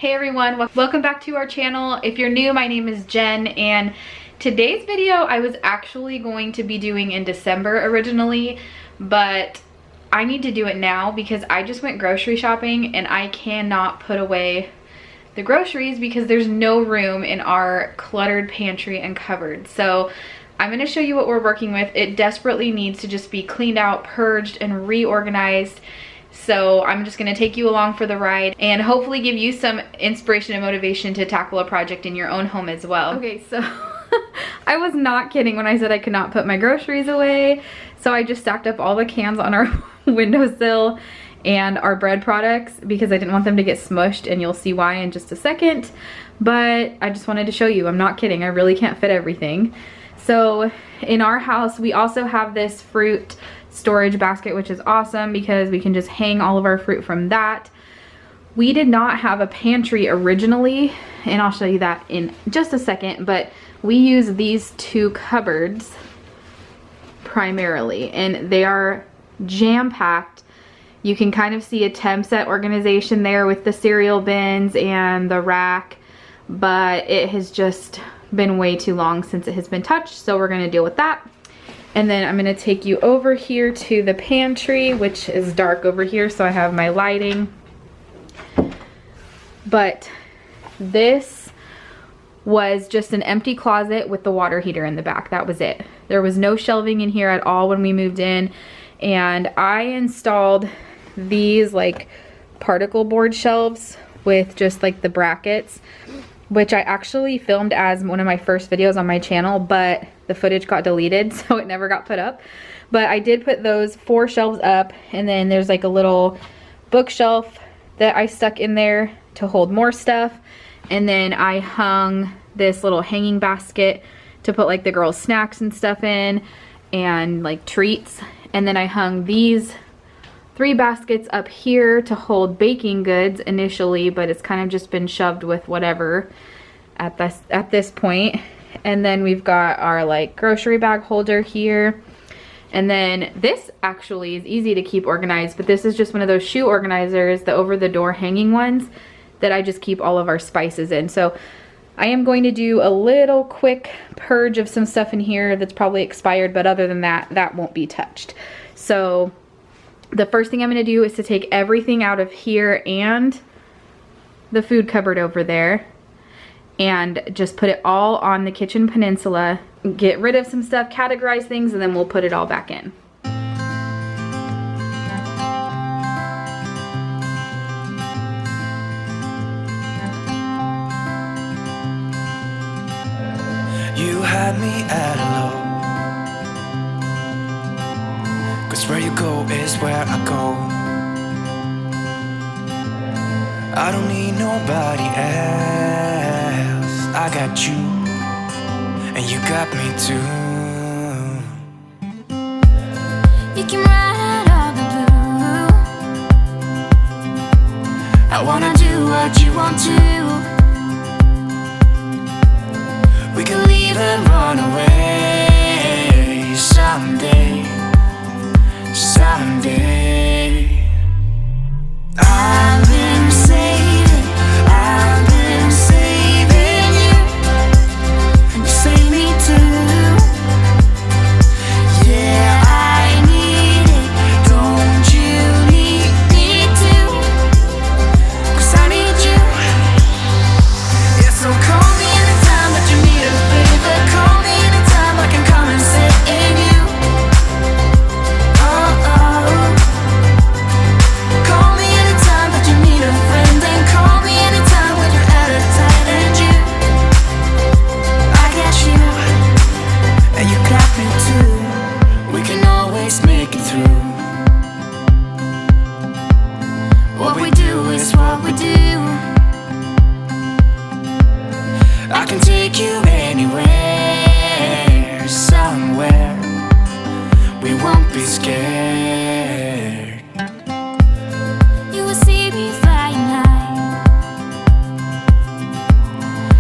Hey everyone, welcome back to our channel. If you're new, my name is Jen, and today's video I was actually going to be doing in December originally, but I need to do it now because I just went grocery shopping and I cannot put away the groceries because there's no room in our cluttered pantry and cupboard. So I'm going to show you what we're working with. It desperately needs to just be cleaned out, purged, and reorganized. So I'm just gonna take you along for the ride and hopefully give you some inspiration and motivation to tackle a project in your own home as well. Okay, so I was not kidding when I said I could not put my groceries away. So I just stacked up all the cans on our windowsill and our bread products because I didn't want them to get smushed, and you'll see why in just a second. But I just wanted to show you, I'm not kidding, I really can't fit everything. So in our house, we also have this fruit storage basket, which is awesome because we can just hang all of our fruit from that. We did not have a pantry originally, and I'll show you that in just a second, but we use these two cupboards primarily, and they are jam-packed. You can kind of see a temp set organization there with the cereal bins and the rack, but it has just been way too long since it has been touched, so we're going to deal with that. And then I'm gonna take you over here to the pantry, which is dark over here, so I have my lighting. But this was just an empty closet with the water heater in the back. That was it. There was no shelving in here at all when we moved in. And I installed these like particle board shelves with just like the brackets, which I actually filmed as one of my first videos on my channel, but the footage got deleted, so it never got put up. But I did put those 4 shelves up, and then there's like a little bookshelf that I stuck in there to hold more stuff. And then I hung this little hanging basket to put like the girls' snacks and stuff in, and like treats. And then I hung these 3 baskets up here to hold baking goods initially, but it's kind of just been shoved with whatever at this point. And then we've got our like grocery bag holder here. And then this actually is easy to keep organized, but this is just one of those shoe organizers, the over the door hanging ones that I just keep all of our spices in. So I am going to do a little quick purge of some stuff in here that's probably expired, but other than that, that won't be touched. So the first thing I'm going to do is to take everything out of here and the food cupboard over there and just put it all on the kitchen peninsula, get rid of some stuff, categorize things, and then we'll put it all back in. You had me at hello, 'cause where you go is where I go. I don't need nobody else. I got you, and you got me too. You can ride all the blue. I wanna do what you want to. We can leave and run away someday, someday. I've been saving you. You save me too. Yeah, I need it. Don't you need me too? 'Cause I need you. Yeah, so call me anytime that you need a favor. Call me anytime I can come and save you. Oh, oh. Call me anytime that you need a friend, and call me anytime when you're at a tight end. I got you, and you got me too. We can always make it through. What we do is what we do. I can take you anywhere, somewhere. We won't be scared. You will see me flying high.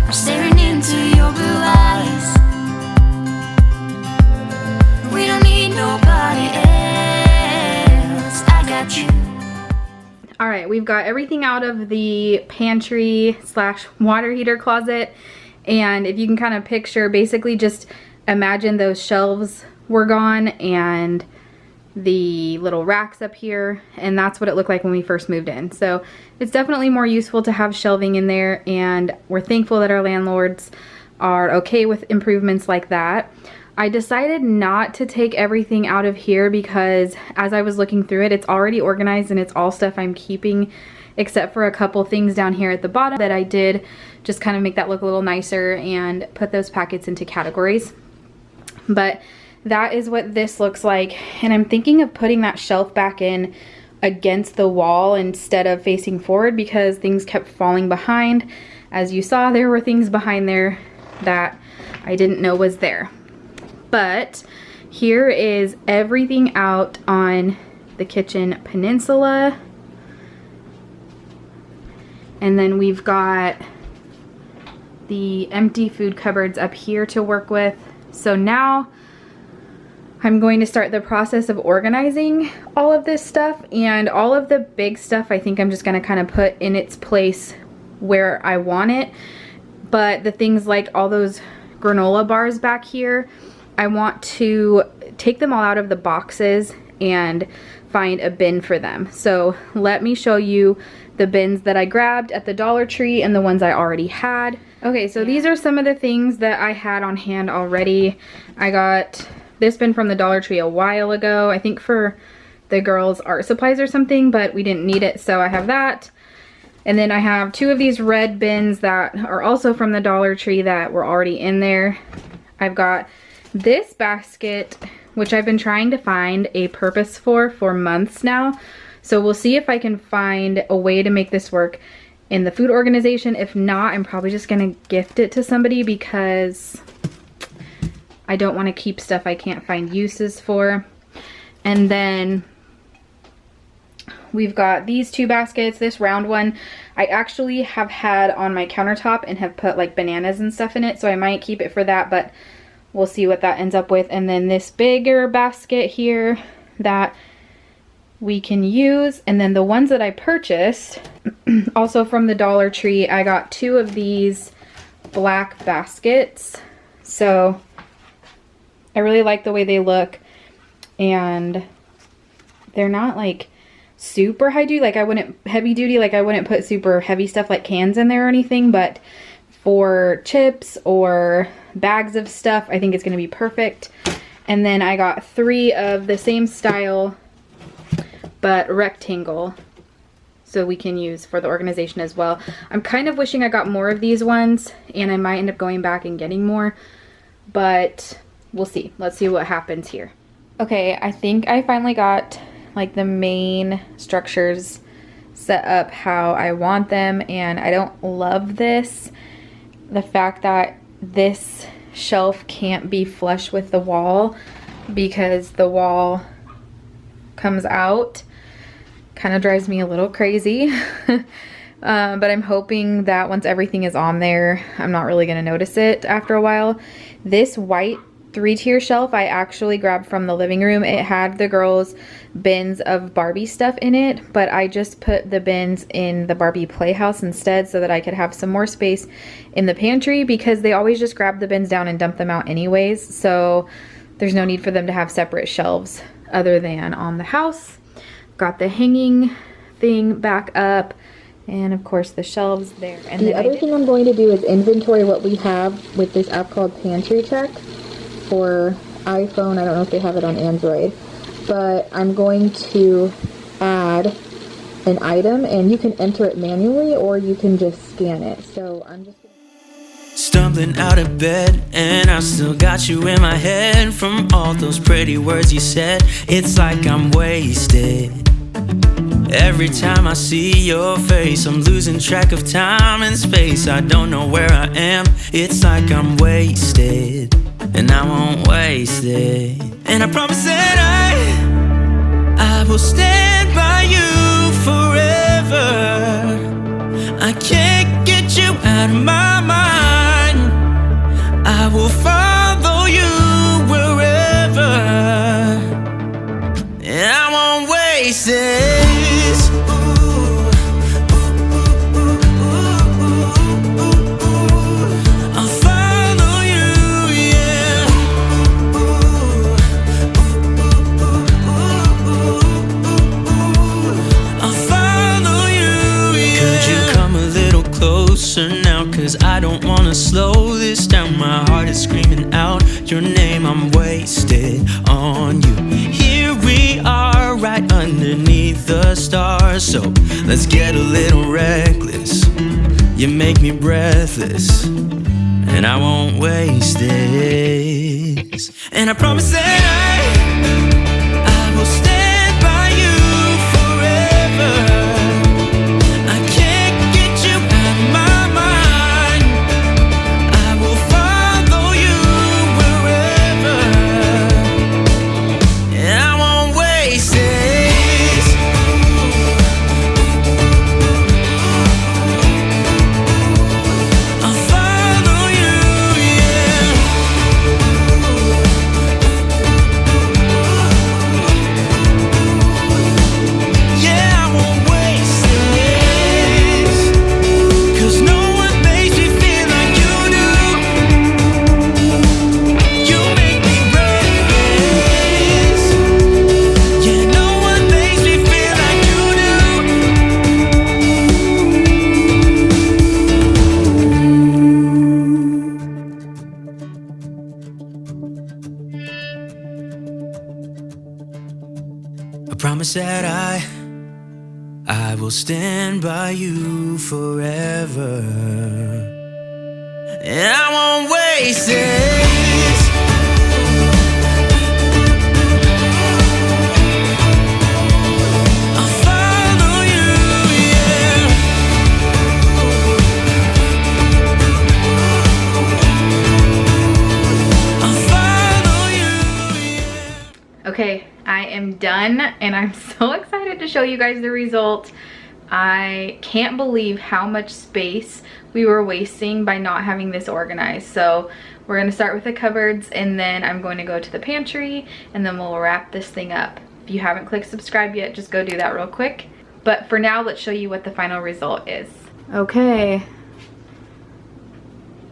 I'm staring into your blue eyes. We don't need nobody else. I got you. All right, we've got everything out of the pantry slash water heater closet. And if you can kind of picture, basically just imagine those shelves were gone and the little racks up here, and that's what it looked like when we first moved in. So it's definitely more useful to have shelving in there, and we're thankful that our landlords are okay with improvements like that. I decided not to take everything out of here because as I was looking through it, it's already organized and it's all stuff I'm keeping, except for a couple things down here at the bottom that I did just kind of make that look a little nicer and put those packets into categories. But that is what this looks like, and I'm thinking of putting that shelf back in against the wall instead of facing forward because things kept falling behind. As you saw, there were things behind there that I didn't know was there. But here is everything out on the kitchen peninsula. And then we've got the empty food cupboards up here to work with. So now I'm going to start the process of organizing all of this stuff, and all of the big stuff I think I'm just going to kind of put in its place where I want it. But the things like all those granola bars back here, I want to take them all out of the boxes and find a bin for them. So let me show you the bins that I grabbed at the Dollar Tree and the ones I already had. Okay, so these are some of the things that I had on hand already. I got this bin from the Dollar Tree a while ago, I think for the girls' art supplies or something, but we didn't need it, so I have that. And then I have two of these red bins that are also from the Dollar Tree that were already in there. I've got this basket, which I've been trying to find a purpose for months now. So we'll see if I can find a way to make this work in the food organization. If not, I'm probably just gonna gift it to somebody because I don't want to keep stuff I can't find uses for. And then we've got these two baskets. This round one I actually have had on my countertop and have put like bananas and stuff in it, so I might keep it for that, but we'll see what that ends up with. And then this bigger basket here that we can use. And then the ones that I purchased also from the Dollar Tree, I got two of these black baskets. So I really like the way they look, and they're not like super high duty, like I wouldn't put super heavy stuff like cans in there or anything, but for chips or bags of stuff, I think it's going to be perfect. And then I got three of the same style but rectangle, so we can use for the organization as well. I'm kind of wishing I got more of these ones, and I might end up going back and getting more, but we'll see. Let's see what happens here. Okay, I think I finally got like the main structures set up how I want them, and I don't love this. The fact that this shelf can't be flush with the wall because the wall comes out kind of drives me a little crazy. But I'm hoping that once everything is on there, I'm not really going to notice it after a while. This white 3-tier shelf I actually grabbed from the living room. It had the girls' bins of Barbie stuff in it, but I just put the bins in the Barbie playhouse instead so that I could have some more space in the pantry, because they always just grab the bins down and dump them out anyways, so there's no need for them to have separate shelves other than on the house. Got the hanging thing back up, and of course the shelves there. And the other thing I'm going to do is inventory what we have with this app called Pantry for iPhone. I don't know if they have it on Android, but I'm going to add an item, and you can enter it manually or you can just scan it. So I'm just Stumbling out of bed, and I still got you in my head from all those pretty words you said. It's like I'm wasted. Every time I see your face, I'm losing track of time and space. I don't know where I am. It's like I'm wasted, and I won't waste it. And I promise that I will stand by you forever. I can't get you out of my mind. I will follow you wherever, and I won't waste this. Ooh. 'cause I don't wanna slow this down. My heart is screaming out your name. I'm wasted on you. Here we are, right underneath the stars. So let's get a little reckless. You make me breathless, and I won't waste this. And I promise that I will stand by you forever. I can't get you out of my mind. I will follow you wherever, and I won't waste this. I'll follow you, yeah. Yeah, I won't waste this, 'cause no one makes me feel like you do. You make me reckless. Yeah, no one makes me feel like you do. I promise that I will stand by you forever, and I won't waste this. I'll follow you, yeah. I'll follow you, yeah. Okay, I am done and I'm so excited to show you guys the result. I can't believe how much space we were wasting by not having this organized. So we're gonna start with the cupboards, and then I'm going to go to the pantry, and then we'll wrap this thing up. If you haven't clicked subscribe yet, just go do that real quick. But for now, let's show you what the final result is. Okay.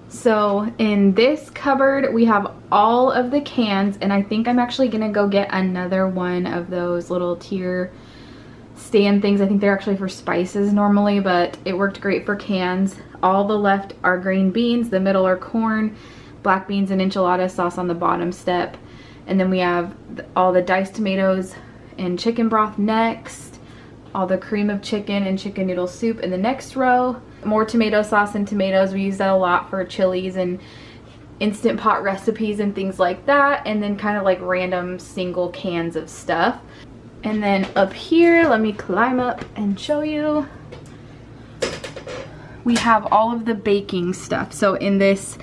So in this cupboard, we have all of the cans, and I think I'm actually gonna go get another one of those little tier stand things. I think they're actually for spices normally, but it worked great for cans. All the left are green beans, the middle are corn, black beans and enchilada sauce on the bottom step. And then we have all the diced tomatoes and chicken broth next, all the cream of chicken and chicken noodle soup in the next row, more tomato sauce and tomatoes. We use that a lot for chilies and instant pot recipes and things like that, and then kind of like random single cans of stuff. And then up here, let me climb up and show you. We have all of the baking stuff. So in this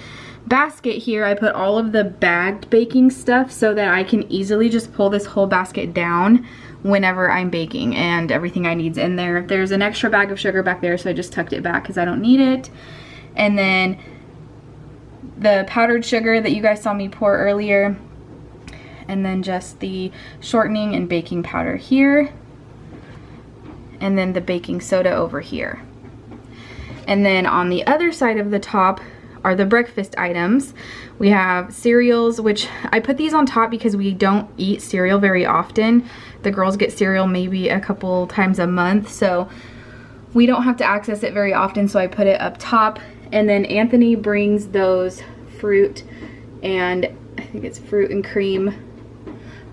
basket here, I put all of the bagged baking stuff so that I can easily just pull this whole basket down whenever I'm baking, and everything I need's in there. There's an extra bag of sugar back there, so I just tucked it back because I don't need it. And then the powdered sugar that you guys saw me pour earlier, and then just the shortening and baking powder here, and then the baking soda over here. And then on the other side of the top are the breakfast items. We have cereals, which I put these on top because we don't eat cereal very often. The girls get cereal maybe a couple times a month, so we don't have to access it very often, so I put it up top. And then Anthony brings those fruit and I think it's fruit and cream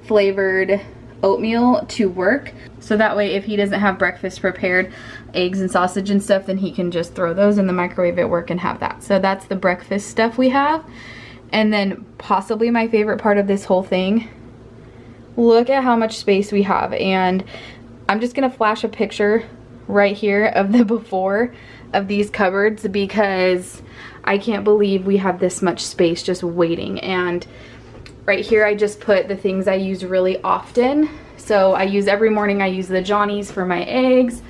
flavored oatmeal to work, so that way if he doesn't have breakfast prepared, eggs and sausage and stuff, then he can just throw those in the microwave at work and have that. So that's the breakfast stuff we have. And then possibly my favorite part of this whole thing, look at how much space we have. And I'm just gonna flash a picture right here of the before of these cupboards, because I can't believe we have this much space just waiting. And right here I just put the things I use really often. So I use every morning, I use the Johnnies for my eggs,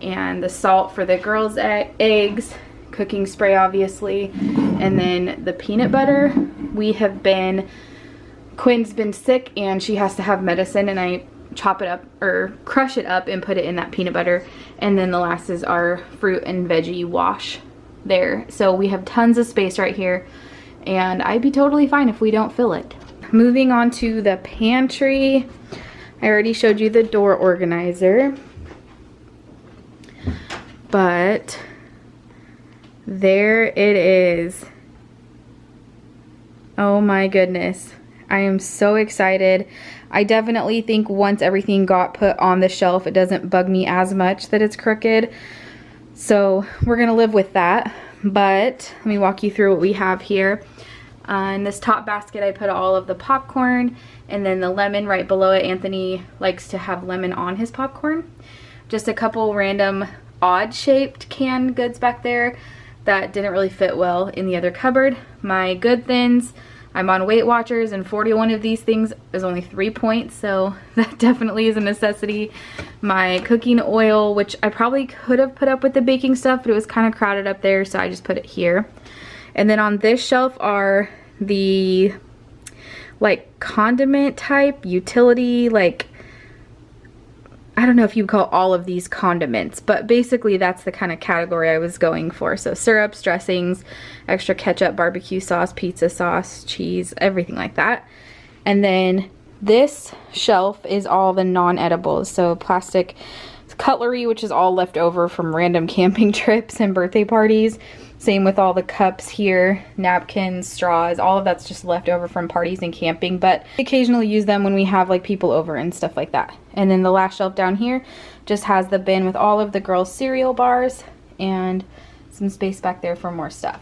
and the salt for the girls' eggs, cooking spray obviously, and then the peanut butter. We have been, Quinn's been sick and she has to have medicine, and I chop it up or crush it up and put it in that peanut butter. And then the last is our fruit and veggie wash there. So we have tons of space right here, and I'd be totally fine if we don't fill it. Moving on to the pantry. I already showed you the door organizer, but There it is. Oh my goodness. I am so excited. I definitely think once everything got put on the shelf, it doesn't bug me as much that it's crooked. So we're gonna live with that. But let me walk you through what we have here. In this top basket, I put all of the popcorn and then the lemon right below it. Anthony likes to have lemon on his popcorn. Just a couple random odd shaped canned goods back there that didn't really fit well in the other cupboard. My Good Thins, I'm on Weight Watchers, and 41 of these things is only 3 points, so that definitely is a necessity. My cooking oil, which I probably could have put up with the baking stuff, but it was kind of crowded up there, so I just put it here. And then on this shelf are the like condiment type, utility, like, I don't know if you would call all of these condiments, but basically that's the kind of category I was going for. So syrups, dressings, extra ketchup, barbecue sauce, pizza sauce, cheese, everything like that. And then this shelf is all the non-edibles. So plastic cutlery, which is all left over from random camping trips and birthday parties. Same with all the cups here, napkins, straws, all of that's just left over from parties and camping, but we occasionally use them when we have like people over and stuff like that. And then the last shelf down here just has the bin with all of the girls' cereal bars and some space back there for more stuff.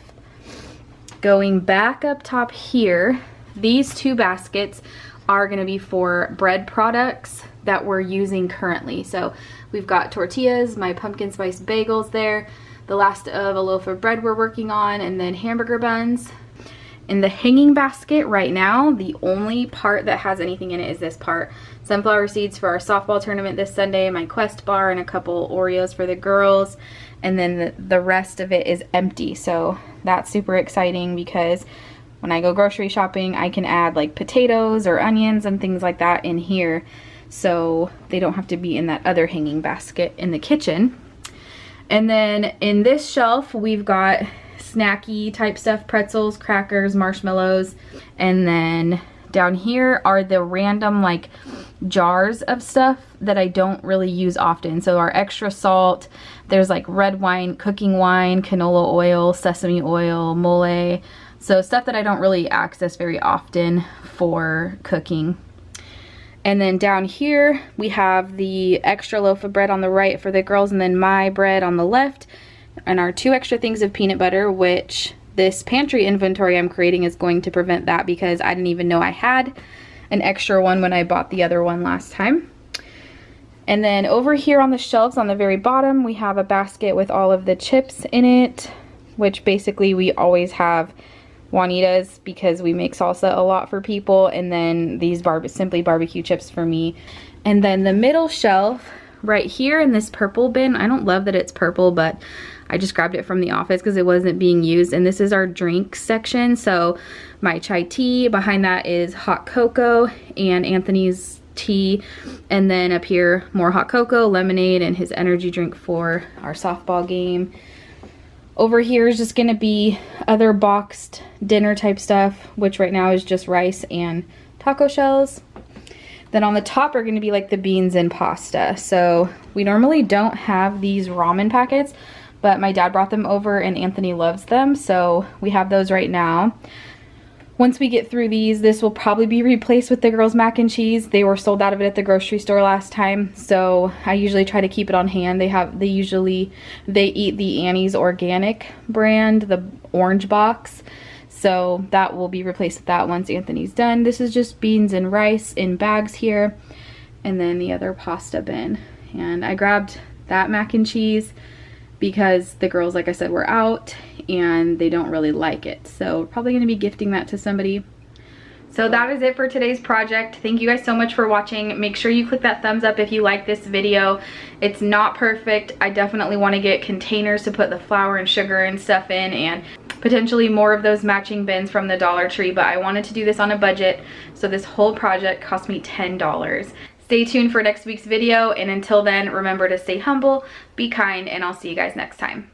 Going back up top here, these two baskets are gonna be for bread products that we're using currently. So we've got tortillas, my pumpkin spice bagels there, the last of a loaf of bread we're working on, and then hamburger buns. In the hanging basket right now, the only part that has anything in it is this part. Sunflower seeds for our softball tournament this Sunday, my Quest bar, and a couple Oreos for the girls. And then the rest of it is empty. So that's super exciting because when I go grocery shopping, I can add like potatoes or onions and things like that in here. So they don't have to be in that other hanging basket in the kitchen. And then in this shelf, we've got snacky type stuff, pretzels, crackers, marshmallows. And then down here are the random like jars of stuff that I don't really use often. So our extra salt, there's like red wine, cooking wine, canola oil, sesame oil, mole. So stuff that I don't really access very often for cooking. And then down here, we have the extra loaf of bread on the right for the girls, and then my bread on the left, and our 2 extra things of peanut butter, which this pantry inventory I'm creating is going to prevent that because I didn't even know I had an extra one when I bought the other one last time. And then over here on the shelves on the very bottom, we have a basket with all of the chips in it, which basically we always have Juanita's because we make salsa a lot for people, and then these Simply barbecue chips for me. And then the middle shelf right here in this purple bin, I don't love that it's purple, but I just grabbed it from the office because it wasn't being used, and this is our drink section. So my chai tea, behind that is hot cocoa and Anthony's tea, and then up here more hot cocoa, lemonade, and his energy drink for our softball game. Over here is just gonna be other boxed dinner type stuff, which right now is just rice and taco shells. Then on the top are gonna be like the beans and pasta. So we normally don't have these ramen packets, but my dad brought them over and Anthony loves them, so we have those right now. Once we get through these, this will probably be replaced with the girls' mac and cheese. They were sold out of it at the grocery store last time, so I usually try to keep it on hand. They eat the Annie's Organic brand, the orange box, so that will be replaced with that once Anthony's done. This is just beans and rice in bags here, and then the other pasta bin. And I grabbed that mac and cheese because the girls, like I said, were out and they don't really like it. So we're probably gonna be gifting that to somebody. So that is it for today's project. Thank you guys so much for watching. Make sure you click that thumbs up if you like this video. It's not perfect. I definitely wanna get containers to put the flour and sugar and stuff in, and potentially more of those matching bins from the Dollar Tree, but I wanted to do this on a budget, so this whole project cost me $10. Stay tuned for next week's video, and until then, remember to stay humble, be kind, and I'll see you guys next time.